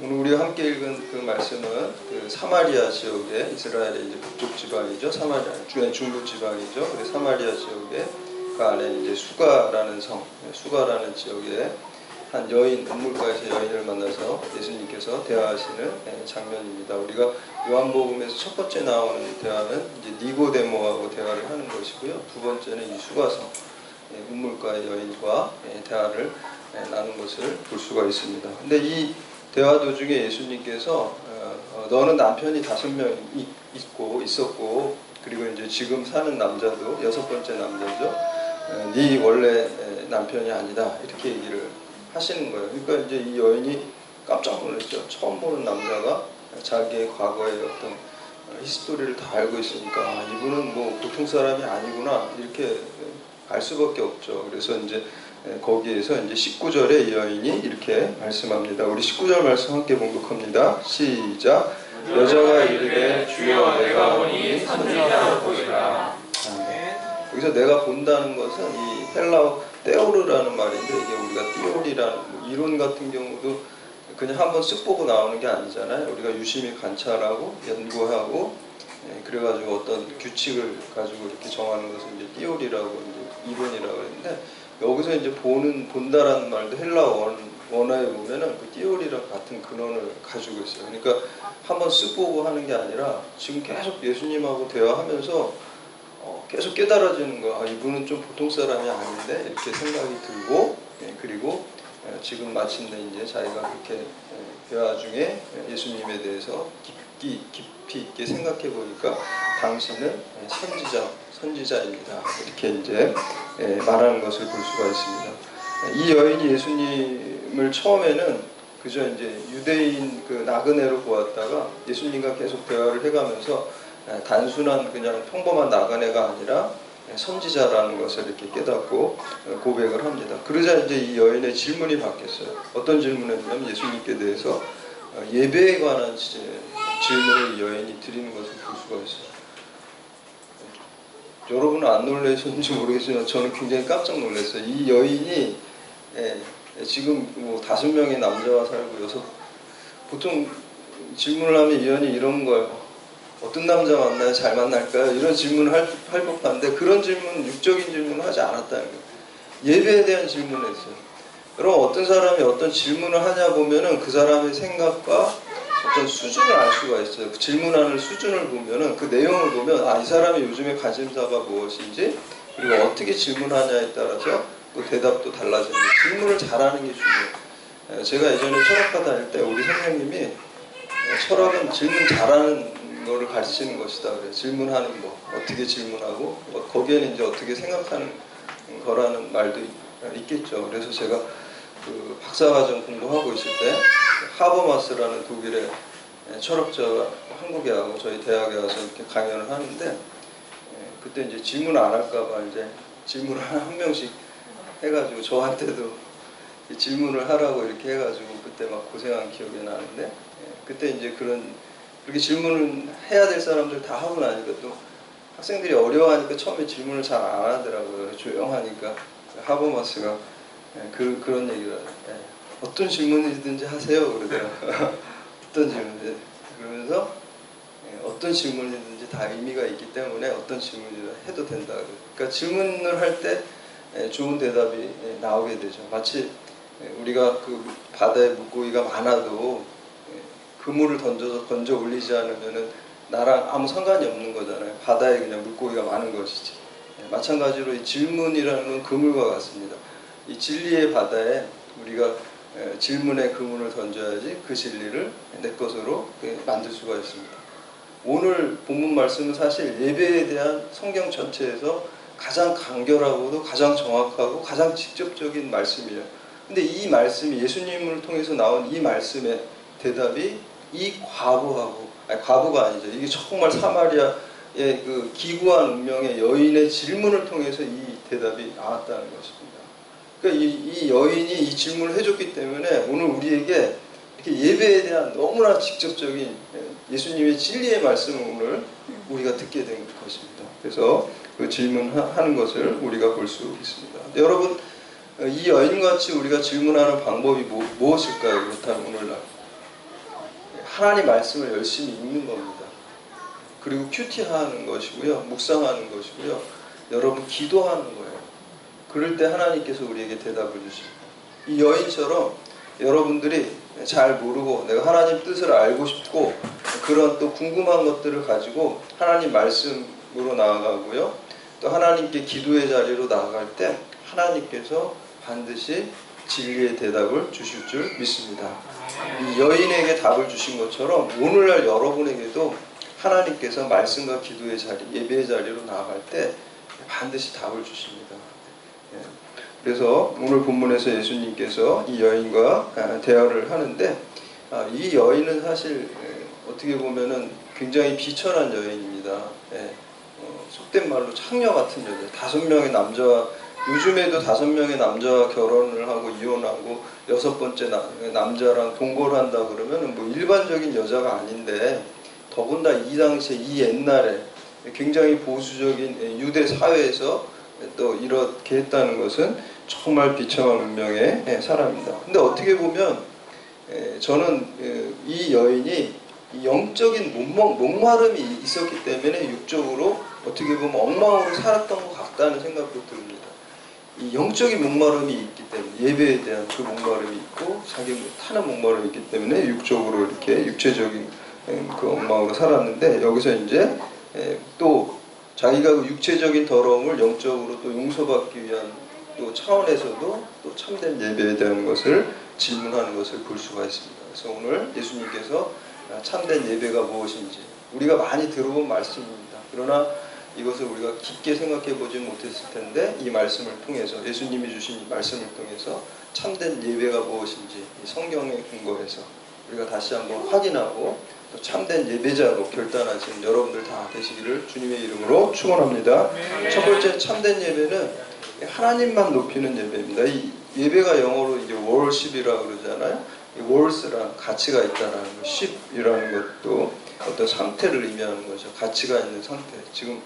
오늘 우리가 함께 읽은 그 말씀은 그 사마리아 지역의 이스라엘의 이제 북쪽 지방이죠. 사마리아 중부 지방이죠. 그리고 사마리아 지역의 그 안에 이제 수가라는 성, 수가라는 지역에 한 여인, 우물가에서 여인을 만나서 예수님께서 대화하시는 장면입니다. 우리가 요한복음에서 첫 번째 나오는 대화는 이제 니고데모하고 대화를 하는 것이고요. 두 번째는 이 수가성, 우물가의 여인과 대화를 나눈 것을 볼 수가 있습니다. 근데 이 대화 도중에 예수님께서 너는 남편이 5명 있었고 그리고 이제 지금 사는 남자도 6번째 남자죠. 네 원래 남편이 아니다 이렇게 얘기를 하시는 거예요. 그러니까 이제 이 여인이 깜짝 놀랐죠. 처음 보는 남자가 자기의 과거의 어떤 히스토리를 다 알고 있으니까 이분은 뭐 보통 사람이 아니구나 이렇게 알 수밖에 없죠. 그래서 이제 거기에서 이제 19절에 이 여인이 이렇게 말씀합니다. 우리 19절 말씀 함께 봉독합니다. 시작. 여자가 이르되 주여 내가 보니 선지자로 보이라. 여기서 내가 본다는 것은 이 헬라어 떼오르라는 말인데 이게 우리가 띠오리라는 이론 같은 경우도 그냥 한번 쓱 보고 나오는 게 아니잖아요. 우리가 유심히 관찰하고 연구하고 그래가지고 어떤 규칙을 가지고 이렇게 정하는 것을 이제 띠오리라고 이제 이론이라고 하는데 여기서 이제 본다라는 말도 헬라 원어에 보면은 그 띠오리랑 같은 근원을 가지고 있어요. 그러니까 한번 쓱 보고 하는 게 아니라 지금 계속 예수님하고 대화하면서 계속 깨달아지는 거. 이분은 좀 보통 사람이 아닌데 이렇게 생각이 들고 그리고 지금 마침내 이제 자기가 그렇게 대화 중에 예수님에 대해서 깊이 있게 생각해 보니까 당신은 선지자입니다. 이렇게 이제 말하는 것을 볼 수가 있습니다. 이 여인이 예수님을 처음에는 그저 이제 유대인 그 나그네로 보았다가 예수님과 계속 대화를 해가면서 단순한 그냥 평범한 나그네가 아니라 선지자라는 것을 이렇게 깨닫고 고백을 합니다. 그러자 이제 이 여인의 질문이 바뀌었어요. 어떤 질문을 했냐면 예수님께 대해서 예배에 관한 질문을 이 여인이 드리는 것을 볼 수가 있어요. 여러분은 안 놀라셨는지 모르겠지만 저는 굉장히 깜짝 놀랐어요. 이 여인이 지금 뭐 5명의 남자와 살고 보통 질문을 하면 이 여인이 이런 거예요. 어떤 남자 만나야 잘 만날까요? 이런 질문을 할 법한데 그런 질문, 육적인 질문을 하지 않았다는 거예요. 예배에 대한 질문을 했어요. 여러분 어떤 사람이 어떤 질문을 하냐 보면은 그 사람의 생각과 어떤 수준을 알 수가 있어요. 그 질문하는 수준을 보면은 그 내용을 보면 이 사람이 요즘에 관심사가 무엇인지 그리고 어떻게 질문하냐에 따라서 또 대답도 달라지는 거예요. 질문을 잘하는 게 중요해요. 제가 예전에 철학과 다닐 때 우리 선생님이 철학은 질문 잘하는 거를 가르치는 것이다 그래요. 질문하는 거, 어떻게 질문하고 거기에는 이제 어떻게 생각하는 거라는 말도 있겠죠. 그래서 제가 그 박사과정 공부하고 있을 때 하버마스라는 독일의 철학자가 한국에 하고 저희 대학에 와서 이렇게 강연을 하는데 그때 이제 질문 안 할까봐 이제 질문을 한 명씩 해가지고 저한테도 질문을 하라고 이렇게 해가지고 그때 막 고생한 기억이 나는데 그때 이제 그렇게 질문을 해야 될 사람들 다 하고 나니까 또 학생들이 어려워하니까 처음에 질문을 잘 안 하더라고요. 조용하니까 하버마스가 그런 얘기를 하죠. 어떤 질문이든지 하세요 그러더라고요. 어떤 질문 그러면서 어떤 질문이든지 다 의미가 있기 때문에 어떤 질문이든 해도 된다. 그러니까 질문을 할 때 좋은 대답이 나오게 되죠. 마치 우리가 그 바다에 물고기가 많아도 그물을 건져 올리지 않으면은 나랑 아무 상관이 없는 거잖아요. 바다에 그냥 물고기가 많은 것이지. 마찬가지로 이 질문이라는 건 그물과 같습니다. 이 진리의 바다에 우리가 질문의 그물을 던져야지 그 진리를 내 것으로 만들 수가 있습니다. 오늘 본문 말씀은 사실 예배에 대한 성경 전체에서 가장 간결하고도 가장 정확하고 가장 직접적인 말씀이에요. 근데 이 말씀이 예수님을 통해서 나온 이 말씀의 대답이 이 과부가 아니죠. 이게 정말 사마리아의 그 기구한 운명의 여인의 질문을 통해서 이 대답이 나왔다는 것입니다. 그러니까 이 여인이 이 질문을 해줬기 때문에 오늘 우리에게 이렇게 예배에 대한 너무나 직접적인 예수님의 진리의 말씀을 오늘 우리가 듣게 된 것입니다. 그래서 그 질문하는 것을 우리가 볼 수 있습니다. 여러분 이 여인같이 우리가 질문하는 방법이 무엇일까요? 그렇다면 오늘날 하나님 말씀을 열심히 읽는 겁니다. 그리고 큐티하는 것이고요. 묵상하는 것이고요. 여러분 기도하는 거예요. 그럴 때 하나님께서 우리에게 대답을 주십니다. 이 여인처럼 여러분들이 잘 모르고 내가 하나님 뜻을 알고 싶고 그런 또 궁금한 것들을 가지고 하나님 말씀으로 나아가고요. 또 하나님께 기도의 자리로 나아갈 때 하나님께서 반드시 진리의 대답을 주실 줄 믿습니다. 이 여인에게 답을 주신 것처럼 오늘날 여러분에게도 하나님께서 말씀과 기도의 자리, 예배의 자리로 나아갈 때 반드시 답을 주십니다. 그래서 오늘 본문에서 예수님께서 이 여인과 대화를 하는데 이 여인은 사실 어떻게 보면은 굉장히 비천한 여인입니다. 속된 말로 창녀 같은 여자. 5명의 남자와 요즘에도 5명의 남자와 결혼을 하고 이혼하고 6번째 남자랑 동거를 한다 그러면 뭐 일반적인 여자가 아닌데 더군다나 이 당시에 이 옛날에 굉장히 보수적인 유대 사회에서 또 이렇게 했다는 것은 정말 비참한 운명의 사람입니다. 근데 어떻게 보면 저는 이 여인이 영적인 목마름이 있었기 때문에 육적으로 어떻게 보면 엉망으로 살았던 것 같다는 생각도 듭니다. 이 영적인 목마름이 있기 때문에 예배에 대한 그 목마름이 있고 자기 타는 목마름이 있기 때문에 육적으로 이렇게 육체적인 그 엉망으로 살았는데 여기서 이제 또 자기가 그 육체적인 더러움을 영적으로 또 용서받기 위한 또 차원에서도 또 참된 예배에 대한 것을 질문하는 것을 볼 수가 있습니다. 그래서 오늘 예수님께서 참된 예배가 무엇인지 우리가 많이 들어본 말씀입니다. 그러나 이것을 우리가 깊게 생각해 보지 못했을 텐데 이 말씀을 통해서 예수님이 주신 이 말씀을 통해서 참된 예배가 무엇인지 이 성경에 근거해서 우리가 다시 한번 확인하고 또 참된 예배자로 결단하신 여러분들 다 되시기를 주님의 이름으로 축원합니다. 첫 번째 참된 예배는 하나님만 높이는 예배입니다. 이 예배가 영어로 이제 worship이라고 그러잖아요. 이 worth란 가치가 있다라는 것, ship이라는 것도 어떤 상태를 의미하는 거죠. 가치가 있는 상태. 지금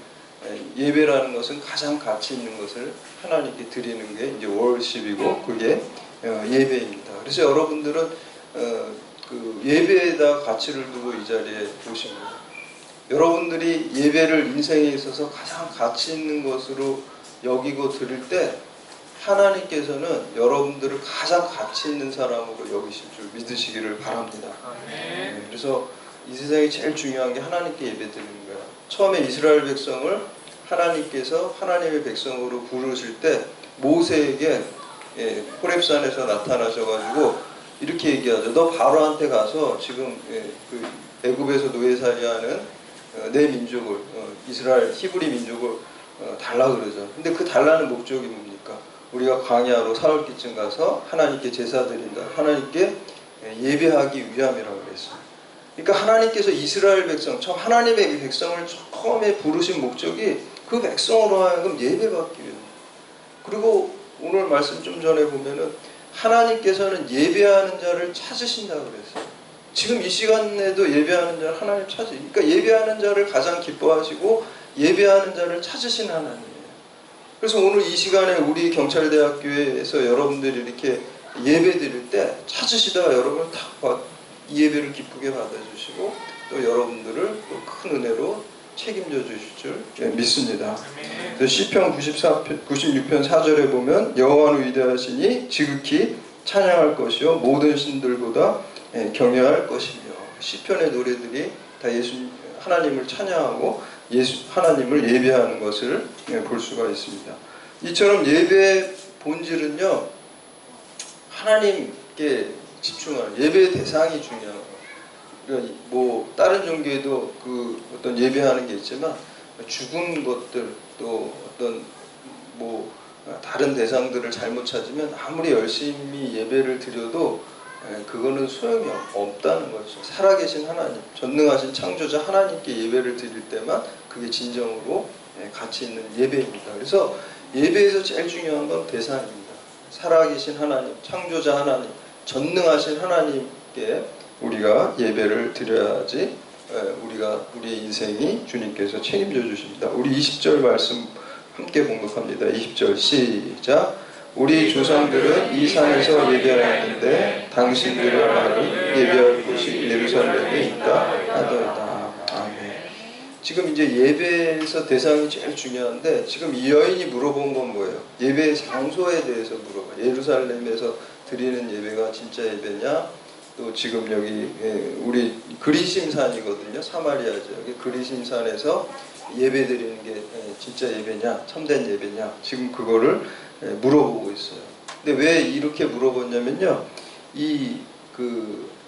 예배라는 것은 가장 가치 있는 것을 하나님께 드리는 게 이제 worship이고 그게 예배입니다. 그래서 여러분들은 그 예배에다 가치를 두고 이 자리에 오신 거예요. 여러분들이 예배를 인생에 있어서 가장 가치 있는 것으로 여기고 드릴 때 하나님께서는 여러분들을 가장 가치 있는 사람으로 여기실 줄 믿으시기를 바랍니다. 그래서 이 세상에 제일 중요한 게 하나님께 예배 드리는 거예요. 처음에 이스라엘 백성을 하나님께서 하나님의 백성으로 부르실 때 모세에게 호렙산에서 나타나셔가지고 이렇게 얘기하죠. 너 바로한테 가서 지금 그 애굽에서 노예살이하는 내 민족을 이스라엘 히브리 민족을 달라 그러죠. 근데 그 달라는 목적이 뭡니까? 우리가 광야로 사흘기쯤 가서 하나님께 제사 드린다. 하나님께 예배하기 위함이라고 그랬어요. 그러니까 하나님께서 이스라엘 백성, 처음 하나님의 백성을 처음에 부르신 목적이 그 백성으로 하여금 예배받기 위함. 그리고 오늘 말씀 좀 전에 보면은 하나님께서는 예배하는 자를 찾으신다고 그랬어요. 지금 이 시간에도 예배하는 자를 하나님 찾으시니까 그러니까 예배하는 자를 가장 기뻐하시고 예배하는 자를 찾으신 하나님이에요. 그래서 오늘 이 시간에 우리 경찰대학교에서 여러분들이 이렇게 예배 드릴 때 찾으시다가 여러분을 딱 이 예배를 기쁘게 받아주시고 또 여러분들을 또 큰 은혜로 책임져 주실 줄 믿습니다. 그래서 시편 96편 4절에 보면 여호와는 위대하시니 지극히 찬양할 것이요 모든 신들보다 경외할 것이며 시편의 노래들이 다 하나님을 찬양하고 하나님을 예배하는 것을 볼 수가 있습니다. 이처럼 예배의 본질은요 하나님께 집중하는 예배의 대상이 중요한 거예요. 그러니까 뭐 다른 종교에도 그 어떤 예배하는 게 있지만 죽은 것들 또 어떤 뭐 다른 대상들을 잘못 찾으면 아무리 열심히 예배를 드려도 그거는 소용이 없다는 거죠. 살아계신 하나님, 전능하신 창조자 하나님께 예배를 드릴 때만 그게 진정으로 가치 있는 예배입니다. 그래서 예배에서 제일 중요한 건 대상입니다. 살아계신 하나님, 창조자 하나님, 전능하신 하나님께 우리가 예배를 드려야지 우리의 인생이 주님께서 책임져 주십니다. 우리 20절 말씀 함께 봉독합니다. 20절 시작. 우리 조상들은 이 산에서 예배하였는데 당신들의 말은 예배할 곳이 예루살렘에 있다 하더이다. 아멘. 지금 이제 예배에서 대상이 제일 중요한데 지금 이 여인이 물어본 건 뭐예요? 예배 장소에 대해서 물어봐. 예루살렘에서 드리는 예배가 진짜 예배냐? 또 지금 여기 우리 그리심산이거든요. 사마리아 지역에 그리심산에서 예배 드리는 게 진짜 예배냐? 참된 예배냐? 지금 그거를 물어보고 있어요. 근데 왜 이렇게 물어봤냐면요. 이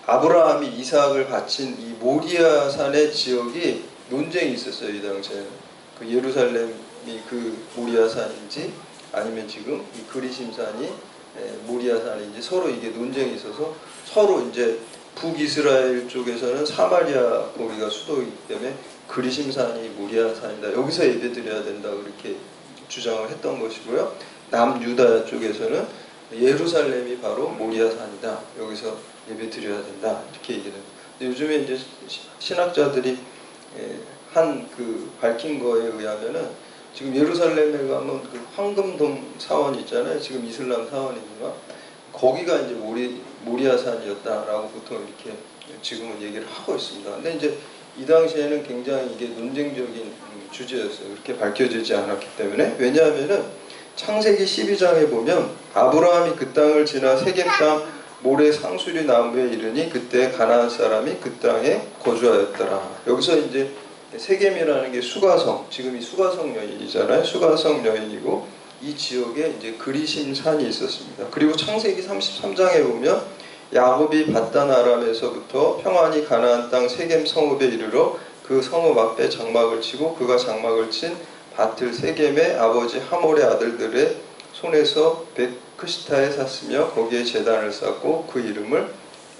아브라함이 이삭을 바친 이 모리아 산의 지역이 논쟁이 있었어요. 이 당시에 그 예루살렘이 그 모리아 산인지 아니면 지금 이 그리심산이 모리아 산인지 서로 이게 논쟁이 있어서 서로 이제 북이스라엘 쪽에서는 사마리아 거기가 수도이기 때문에 그리심산이 모리아 산이다. 여기서 예배드려야 된다. 그렇게 주장을 했던 것이고요. 남유다 쪽에서는 예루살렘이 바로 모리아 산이다. 여기서 예배드려야 된다. 이렇게 얘기를 해요. 요즘에 이제 신학자들이 한 밝힌 거에 의하면은 지금 예루살렘에 가면 그 황금동 사원 있잖아요. 지금 이슬람 사원이지만 거기가 이제 모리아 산이었다라고 보통 이렇게 지금은 얘기를 하고 있습니다. 근데 이제 이 당시에는 굉장히 이게 논쟁적인 주제였어요. 그렇게 밝혀지지 않았기 때문에. 왜냐하면은 창세기 12장에 보면 아브라함이 그 땅을 지나 세겜 땅 모래 상수리 나무에 이르니 그때 가나안 사람이 그 땅에 거주하였더라. 여기서 이제 세겜이라는 게 수가성, 지금이 수가성 여인이잖아요. 수가성 여인이고 이 지역에 이제 그리심산이 있었습니다. 그리고 창세기 33장에 보면 야곱이 밧단 아람에서부터 평안히 가나안 땅 세겜 성읍에 이르러 그 성읍 앞에 장막을 치고 그가 장막을 친 밭을 세겜의 아버지 하몰의 아들들의 손에서 베크시타에 샀으며 거기에 제단을 쌓고 그 이름을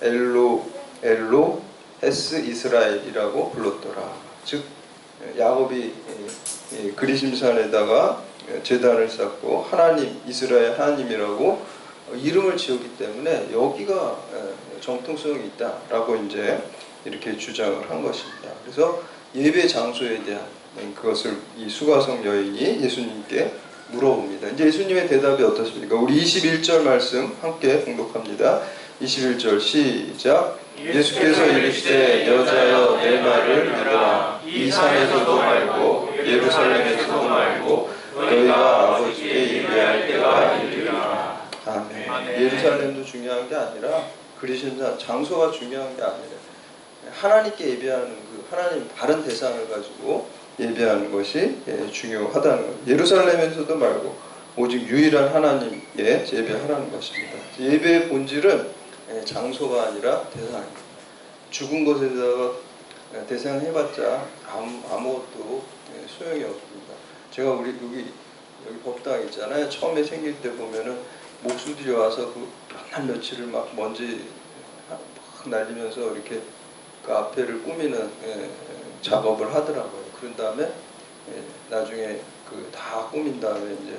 엘로 헤스 이스라엘이라고 불렀더라. 즉 야곱이 그리심산에다가 제단을 쌓고 하나님 이스라엘 하나님이라고 이름을 지었기 때문에 여기가 정통성이 있다라고 이제 이렇게 주장을 한 것입니다. 그래서 예배 장소에 대한 그것을 이 수가성 여인이 예수님께 물어봅니다. 이제 예수님의 대답이 어떻습니까? 우리 21절 말씀 함께 공독합니다. 21절 시작. 예수께서 이르시되 여자여 내 말을 믿으라. 이 산에서도 말고 예루살렘에서도 말고 너희가 아버지께 예배할 때가 이르리라. 아멘. 예루살렘도 중요한 게 아니라 그리심산 장소가 중요한 게 아니라 하나님께 예배하는 그 하나님 바른 대상을 가지고 예배하는 것이 중요하다는 것. 예루살렘에서도 말고 오직 유일한 하나님께 예배하라는 것입니다. 예배의 본질은 장소가 아니라 대상입니다. 죽은 것에다가 대상해봤자 아무것도 소용이 없습니다. 제가 우리 여기 법당 있잖아요. 처음에 생길 때 보면은 목수들이 와서 그 몇날 며칠을 막 먼지 막 날리면서 이렇게 그 앞에를 꾸미는 작업을 하더라고요. 그런 다음에 나중에 다 꾸민 다음에 이제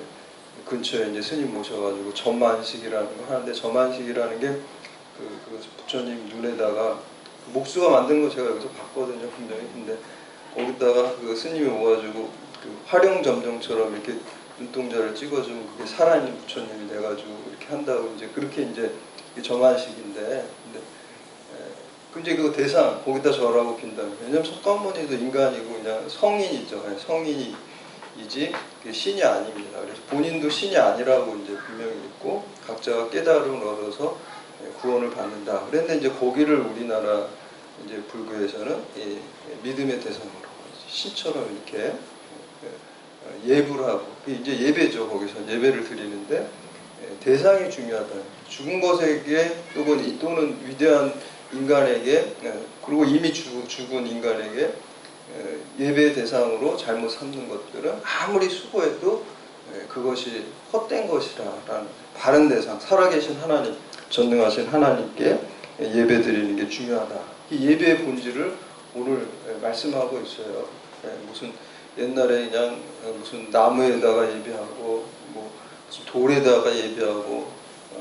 근처에 이제 스님 모셔가지고 점만식이라는 거 하는데 점만식이라는 게 그 부처님 눈에다가 목수가 만든 거 제가 여기서 봤거든요, 분명히. 근데 거기다가 그 스님이 오가지고 그 활용점정처럼 이렇게 눈동자를 찍어주면 그게 살아있는 부처님이 돼가지고 이렇게 한다고 이제 그렇게 이제 점한식인데, 근데 그 대상 거기다 절하고 빈다면, 왜냐면 석가모니도 인간이고 그냥 성인이죠. 성인이지 신이 아닙니다. 그래서 본인도 신이 아니라고 이제 분명히 있고 각자가 깨달음을 얻어서 구원을 받는다. 그런데 이제 거기를 우리나라 이제 불교에서는 믿음의 대상으로 신처럼 이렇게 예불 하고 이제 예배죠. 거기서 예배를 드리는데 대상이 중요하다. 죽은 것에게 또는 위대한 인간에게 그리고 이미 죽은 인간에게 예배 대상으로 잘못 삼는 것들은 아무리 수고해도 그것이 헛된 것이라는 바른 대상, 살아계신 하나님, 전능하신 하나님께 예배 드리는 게 중요하다. 이 예배의 본질을 오늘 말씀하고 있어요. 무슨 옛날에 그냥 무슨 나무에다가 예배하고 뭐 무슨 돌에다가 예배하고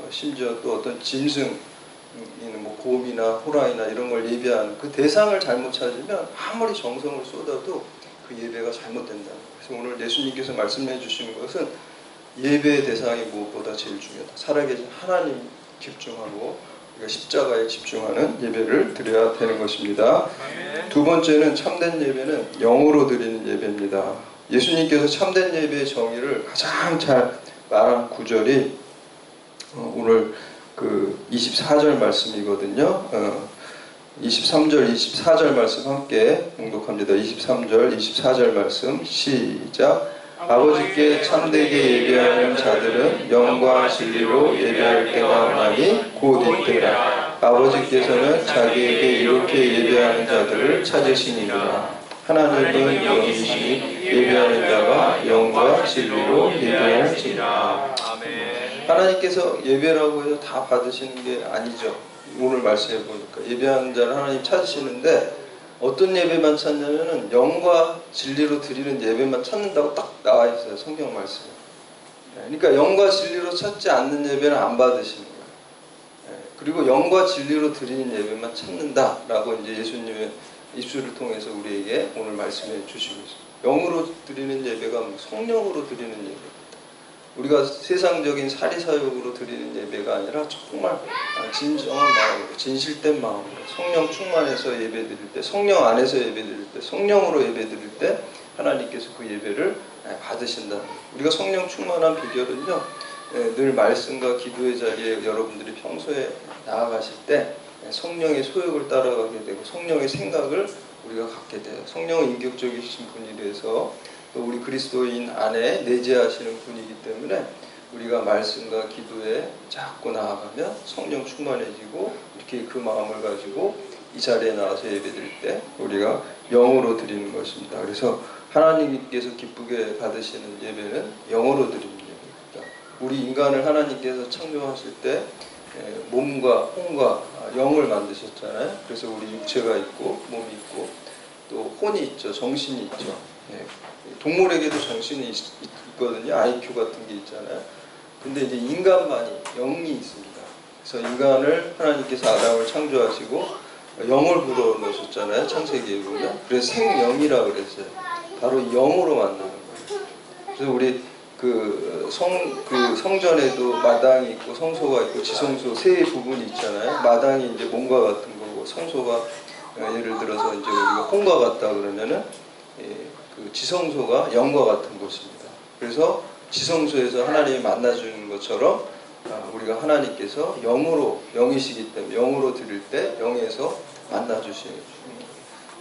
심지어 또 어떤 짐승 뭐 곰이나 호랑이나 이런 걸 예배하는 그 대상을 잘못 찾으면 아무리 정성을 쏟아도 그 예배가 잘못된다. 그래서 오늘 예수님께서 말씀해 주시는 것은 예배의 대상이 무엇보다 제일 중요하다. 살아계신 하나님 집중하고 우리가 십자가에 집중하는 예배를 드려야 되는 것입니다. 두 번째는 참된 예배는 영으로 드리는 예배입니다. 예수님께서 참된 예배의 정의를 가장 잘 말한 구절이 오늘 그 24절 말씀이거든요. 23절, 24절 말씀 함께 봉독합니다. 23절, 24절 말씀 시작. 아버지께 참되게 예배하는 자들은 영과 진리로 예배할 때가 오나니 곧 이때라. 아버지께서는 자기에게 이렇게 예배하는 자들을 찾으시니라. 하나님은 영이시니 예배하는 자가 영과 진리로 예배할지니라. 하나님께서 예배라고 해서 다 받으시는 게 아니죠. 오늘 말씀해 보니까 예배하는 자를 하나님 찾으시는데 어떤 예배만 찾냐면은 영과 진리로 드리는 예배만 찾는다고 딱 나와 있어요. 성경 말씀에. 그러니까 영과 진리로 찾지 않는 예배는 안 받으시는 거예요. 그리고 영과 진리로 드리는 예배만 찾는다라고 이제 예수님의 입술을 통해서 우리에게 오늘 말씀해 주시고 있습니다. 영으로 드리는 예배가 성령으로 드리는 예배입니다. 우리가 세상적인 사리사욕으로 드리는 예배가 아니라 정말 진정한 마음으로, 진실된 마음으로 성령 충만해서 예배드릴 때, 성령 안에서 예배드릴 때, 성령으로 예배드릴 때 하나님께서 그 예배를 받으신다. 우리가 성령 충만한 비결은요, 늘 말씀과 기도의 자리에 여러분들이 평소에 나아가실 때 성령의 소욕을 따라가게 되고 성령의 생각을 우리가 갖게 돼요. 성령은 인격적이신 분이라서 또 우리 그리스도인 안에 내재하시는 분이기 때문에 우리가 말씀과 기도에 자꾸 나아가면 성령 충만해지고 이렇게 그 마음을 가지고 이 자리에 나와서 예배드릴 때 우리가 영으로 드리는 것입니다. 그래서 하나님께서 기쁘게 받으시는 예배는 영으로 드리는 예배입니다. 우리 인간을 하나님께서 창조하실 때 몸과 혼과 영을 만드셨잖아요. 그래서 우리 육체가 있고 몸이 있고 또 혼이 있죠. 정신이 있죠. 동물에게도 정신이 있거든요. IQ 같은 게 있잖아요. 근데 이제 인간만이 영이 있습니다. 그래서 인간을 하나님께서 아담을 창조하시고 영을 불어넣으셨잖아요. 창세기에 보면. 그래서 생영이라 그랬어요. 바로 영으로 만드는 거예요. 그래서 우리 성전에도 마당이 있고 성소가 있고 지성소 세 부분이 있잖아요. 마당이 이제 몸과 같은 거고 성소가 예를 들어서 이제 우리가 혼과 같다 그러면은 그 지성소가 영과 같은 곳입니다. 그래서 지성소에서 하나님이 만나주는 것처럼 우리가 하나님께서 영으로 영이시기 때문에 영으로 드릴 때 영에서 만나주시는 거예요.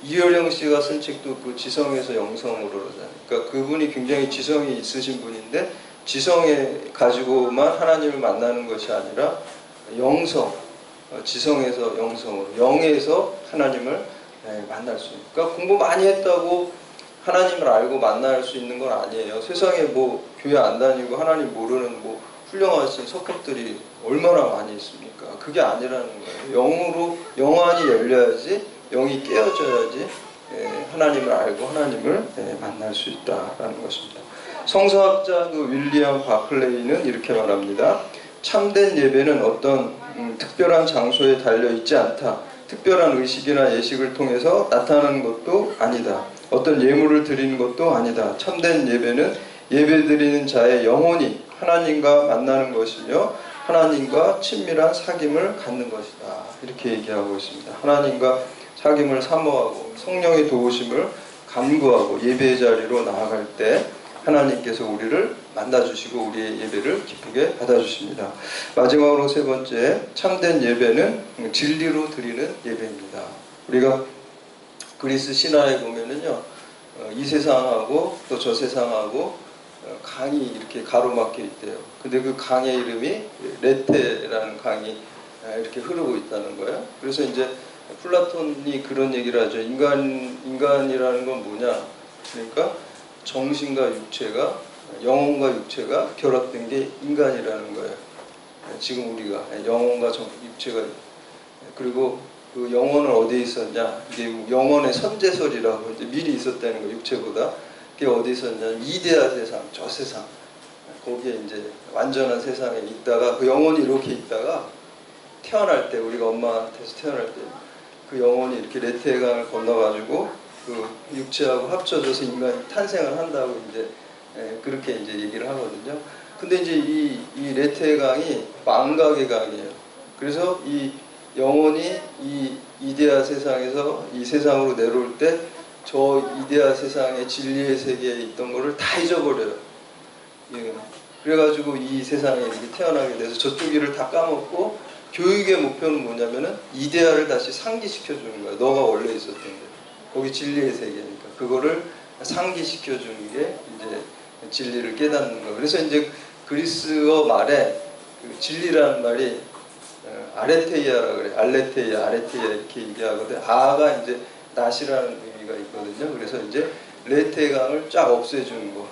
이효령 씨가 쓴 책도 그 지성에서 영성으로 그러잖아요. 그러니까 그분이 굉장히 지성이 있으신 분인데 지성에 가지고만 하나님을 만나는 것이 아니라 영성, 지성에서 영성으로 영에서 하나님을 만날 수 있는. 그러니까 공부 많이 했다고 하나님을 알고 만날 수 있는 건 아니에요. 세상에 뭐 교회 안 다니고 하나님 모르는 뭐 훌륭하신 석학들이 얼마나 많이 있습니까? 그게 아니라는 거예요. 영으로 영안이 열려야지, 영이 깨어져야지 하나님을 알고 하나님을 만날 수 있다라는 것입니다. 성서학자 그 윌리엄 바클레이는 이렇게 말합니다. 참된 예배는 어떤 특별한 장소에 달려 있지 않다. 특별한 의식이나 예식을 통해서 나타나는 것도 아니다. 어떤 예물을 드리는 것도 아니다. 참된 예배는 예배드리는 자의 영혼이 하나님과 만나는 것이며 하나님과 친밀한 사귐을 갖는 것이다. 이렇게 얘기하고 있습니다. 하나님과 사귐을 사모하고 성령의 도우심을 간구하고 예배의 자리로 나아갈 때 하나님께서 우리를 만나주시고 우리의 예배를 기쁘게 받아주십니다. 마지막으로 세 번째, 참된 예배는 진리로 드리는 예배입니다. 우리가 그리스 신화에 보면은요, 이 세상하고 또 저 세상하고 강이 이렇게 가로막혀 있대요. 근데 그 강의 이름이 레테라는 강이 이렇게 흐르고 있다는 거예요. 그래서 이제 플라톤이 그런 얘기를 하죠. 인간이라는 건 뭐냐? 그러니까 정신과 육체가, 영혼과 육체가 결합된 게 인간이라는 거예요. 지금 우리가 영혼과 육체가, 그리고 그 영혼은 어디에 있었냐? 이게 영혼의 선제설이라고 이제 미리 있었다는 거, 육체보다. 그게 어디 있었냐? 이데아 세상, 저 세상. 거기에 이제 완전한 세상에 있다가 그 영혼이 이렇게 있다가 태어날 때, 우리가 엄마한테서 태어날 때 그 영혼이 이렇게 레테강을 건너가지고 그 육체하고 합쳐져서 인간이 탄생을 한다고 이제 그렇게 이제 얘기를 하거든요. 근데 이제 이 레테강이 망각의 강이에요. 그래서 이 영혼이 이 이데아 세상에서 이 세상으로 내려올 때 저 이데아 세상의 진리의 세계에 있던 거를 다 잊어버려요. 예. 그래가지고 이 세상에 이렇게 태어나게 돼서 저쪽 일을 다 까먹고 교육의 목표는 뭐냐면은 이데아를 다시 상기시켜주는 거야. 너가 원래 있었던 데. 거기 진리의 세계니까. 그거를 상기시켜주는 게 이제 진리를 깨닫는 거. 그래서 이제 그리스어 말에 그 진리라는 말이 아레테이아라 그래. 알레테이아, 아레테이아 이렇게 얘기하거든. 아가 이제 낫이라는 의미가 있거든요. 그래서 이제 레테의 강을 쫙 없애주는 거.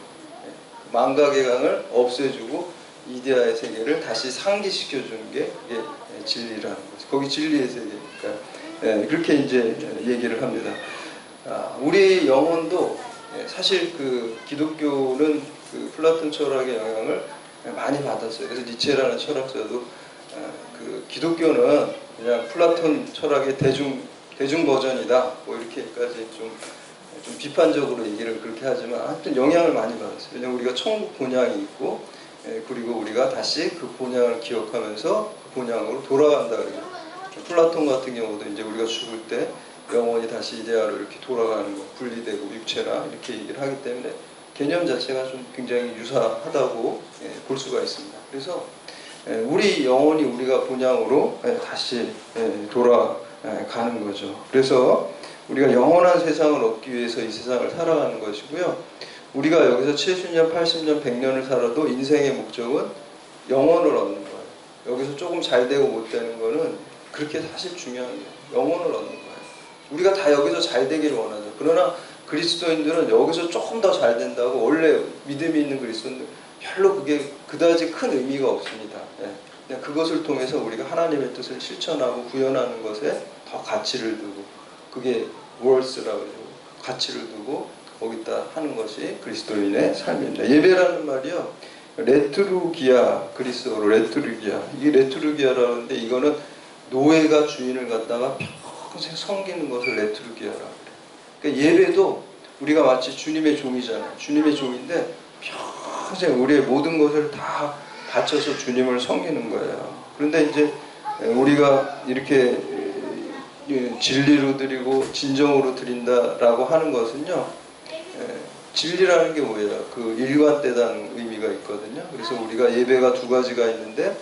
망각의 강을 없애주고 이데아의 세계를 다시 상기시켜주는 게 이게 진리라는 거죠. 거기 진리의 세계니까. 그렇게 이제 얘기를 합니다. 우리 영혼도 사실 그 기독교는 그 플라톤 철학의 영향을 많이 받았어요. 그래서 니체라는 철학자도 그 기독교는 그냥 플라톤 철학의 대중 버전이다. 뭐 이렇게까지 좀 비판적으로 얘기를 그렇게 하지만 하여튼 영향을 많이 받았어요. 왜냐면 우리가 천국 본향이 있고 그리고 우리가 다시 그 본향을 기억하면서 그 본향으로 돌아간다 그래요. 플라톤 같은 경우도 이제 우리가 죽을 때 영혼이 다시 이데아로 이렇게 돌아가는 거, 분리되고 육체나 이렇게 얘기를 하기 때문에 개념 자체가 좀 굉장히 유사하다고 볼 수가 있습니다. 그래서 우리 영혼이 우리가 본향으로 다시 돌아가는 거죠. 그래서 우리가 영원한 세상을 얻기 위해서 이 세상을 살아가는 것이고요. 우리가 여기서 70년, 80년, 100년을 살아도 인생의 목적은 영혼을 얻는 거예요. 여기서 조금 잘 되고 못 되는 거는 그렇게 사실 중요한 거예요. 영혼을 얻는 거예요. 우리가 다 여기서 잘 되기를 원하죠. 그러나 그리스도인들은 여기서 조금 더 잘 된다고 원래 믿음이 있는 그리스도인들 별로 그게 그다지 큰 의미가 없습니다. 그냥 그것을 통해서 우리가 하나님의 뜻을 실천하고 구현하는 것에 더 가치를 두고 그게 worth라고 하죠. 가치를 두고 거기다 하는 것이 그리스도인의 삶입니다. 예배라는 말이요. 레트루기아, 그리스어로 레트루기아. 이게 레트루기아라는데 이거는 노예가 주인을 갖다가 평생 섬기는 것을 레트루기아라고 그래요. 그러니까 예배도 우리가 마치 주님의 종이잖아요. 주님의 종인데 평생 우리의 모든 것을 다 바쳐서 주님을 섬기는 거예요. 그런데 이제 우리가 이렇게 진리로 드리고 진정으로 드린다라고 하는 것은요. 진리라는 게 뭐예요? 그 일관되다는 의미가 있거든요. 그래서 우리가 예배가 두 가지가 있는데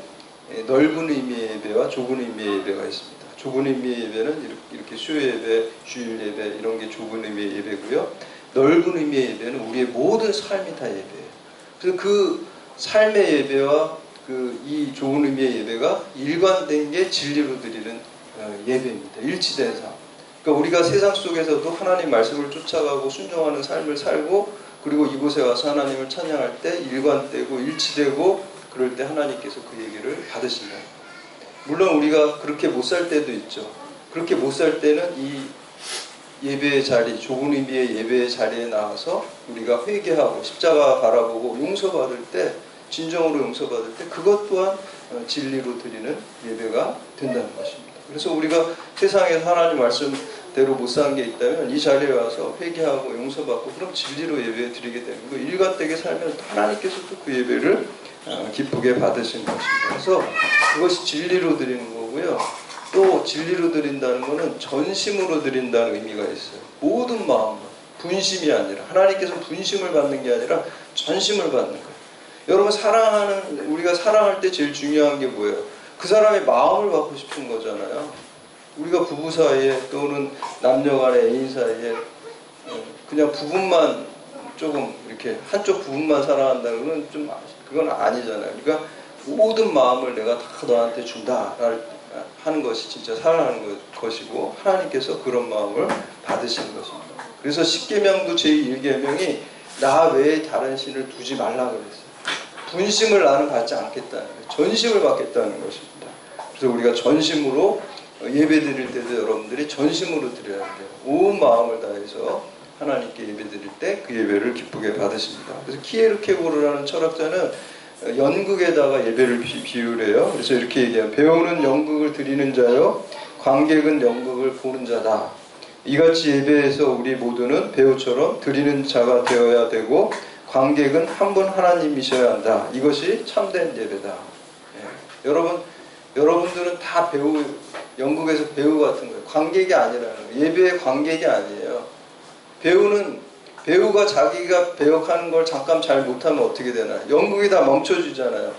넓은 의미의 예배와 좁은 의미의 예배가 있습니다. 좁은 의미의 예배는 이렇게 수요 예배, 주일 예배 이런 게 좁은 의미의 예배고요. 넓은 의미의 예배는 우리의 모든 삶이 다 예배예요. 그래서 그 삶의 예배와 그 이 좁은 의미의 예배가 일관된 게 진리로 드리는 예배입니다. 일치된 삶. 그러니까 우리가 세상 속에서도 하나님 말씀을 쫓아가고 순종하는 삶을 살고 그리고 이곳에 와서 하나님을 찬양할 때 일관되고 일치되고 그럴 때 하나님께서 그 얘기를 받으신다. 물론 우리가 그렇게 못 살 때도 있죠. 그렇게 못 살 때는 이 예배의 자리, 좁은 의미의 예배의 자리에 나와서 우리가 회개하고 십자가 바라보고 용서받을 때 진정으로 용서받을 때 그것 또한 진리로 드리는 예배가 된다는 것입니다. 그래서 우리가 세상에서 하나님 말씀대로 못 사는 게 있다면 이 자리에 와서 회개하고 용서받고 그럼 진리로 예배 드리게 되는 거 일관되게 살면 하나님께서 또 그 예배를 기쁘게 받으시는 것입니다. 그래서 그것이 진리로 드리는 거고요. 또 진리로 드린다는 것은 전심으로 드린다는 의미가 있어요. 모든 마음으로 분심이 아니라 하나님께서 분심을 받는 게 아니라 전심을 받는 거예요. 여러분 우리가 사랑할 때 제일 중요한 게 뭐예요? 그 사람의 마음을 받고 싶은 거잖아요. 우리가 부부 사이에 또는 남녀 간의 애인 사이에 그냥 부분만 조금 이렇게 한쪽 부분만 사랑한다는 건 좀 그건 아니잖아요. 그러니까 모든 마음을 내가 다 너한테 준다 하는 것이 진짜 사랑하는 것이고 하나님께서 그런 마음을 받으시는 것입니다. 그래서 십계명도 제1계명이 나 외에 다른 신을 두지 말라 그랬어요. 분심을 나는 받지 않겠다는 거예요. 전심을 받겠다는 것입니다. 그래서 우리가 전심으로 예배 드릴 때도 여러분들이 전심으로 드려야 돼요. 온 마음을 다해서 하나님께 예배 드릴 때 그 예배를 기쁘게 받으십니다. 그래서 키에르케고르라는 철학자는 연극에다가 예배를 비유래요. 그래서 이렇게 얘기해요. 배우는 연극을 드리는 자요, 관객은 연극을 보는 자다. 이같이 예배에서 우리 모두는 배우처럼 드리는 자가 되어야 되고 관객은 한 분 하나님이셔야 한다. 이것이 참된 예배다. 여러분들은 다 영국에서 배우 같은 거예요. 관객이 아니라는 거예요. 예배의 관객이 아니에요. 배우가 자기가 배역하는 걸 잠깐 잘 못하면 어떻게 되나? 연극이 다 멈춰지잖아요.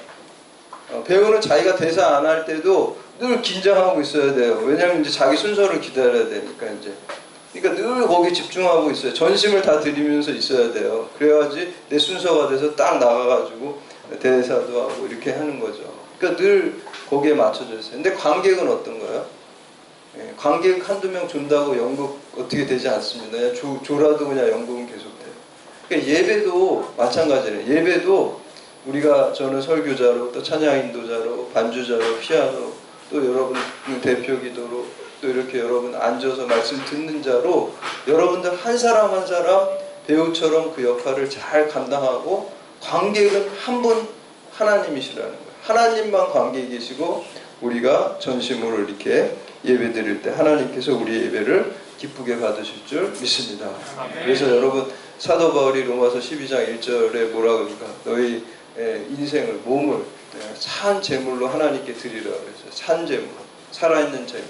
배우는 자기가 대사 안 할 때도 늘 긴장하고 있어야 돼요. 왜냐면 이제 자기 순서를 기다려야 되니까 이제. 그러니까 늘 거기 집중하고 있어요. 전심을 다 들이면서 있어야 돼요. 그래야지 내 순서가 돼서 딱 나가가지고 대사도 하고 이렇게 하는 거죠. 그러니까 늘 거기에 맞춰져 있어요. 근데 관객은 어떤가요? 관객 한두 명 준다고 연극 어떻게 되지 않습니다. 그냥 조라도 그냥 연극은 계속돼요. 그러니까 예배도 마찬가지예요. 예배도 저는 설교자로 또 찬양 인도자로 반주자로 피아노 또 여러분 대표 기도로 또 이렇게 여러분 앉아서 말씀 듣는 자로 여러분들 한 사람 한 사람 배우처럼 그 역할을 잘 감당하고 관객은 한 분 하나님이시라는 거예요. 하나님만 관객이시고 우리가 전심으로 이렇게 예배 드릴 때 하나님께서 우리의 예배를 기쁘게 받으실 줄 믿습니다. 그래서 여러분 사도 바울이 로마서 12장 1절에 뭐라고 그러니까 너희 인생을 몸을 산 제물로 하나님께 드리라 그랬어요. 산 제물, 살아있는 제물.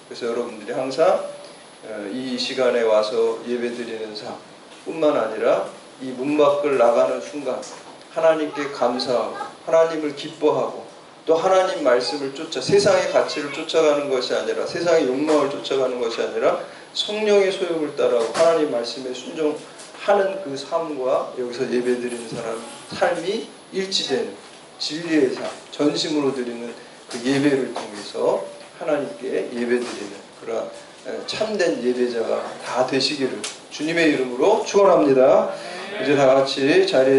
그래서 여러분들이 항상 이 시간에 와서 예배 드리는 삶 뿐만 아니라 이 문 밖을 나가는 순간 하나님께 감사하고 하나님을 기뻐하고 또 하나님 말씀을 세상의 가치를 쫓아가는 것이 아니라 세상의 욕망을 쫓아가는 것이 아니라 성령의 소욕을 따라하고 하나님 말씀에 순종하는 그 삶과 여기서 예배드리는 사람 삶이 일치되는 진리의 삶, 전심으로 드리는 그 예배를 통해서 하나님께 예배드리는 그런 참된 예배자가 다 되시기를 주님의 이름으로 축원합니다. 이제 다 같이 자리에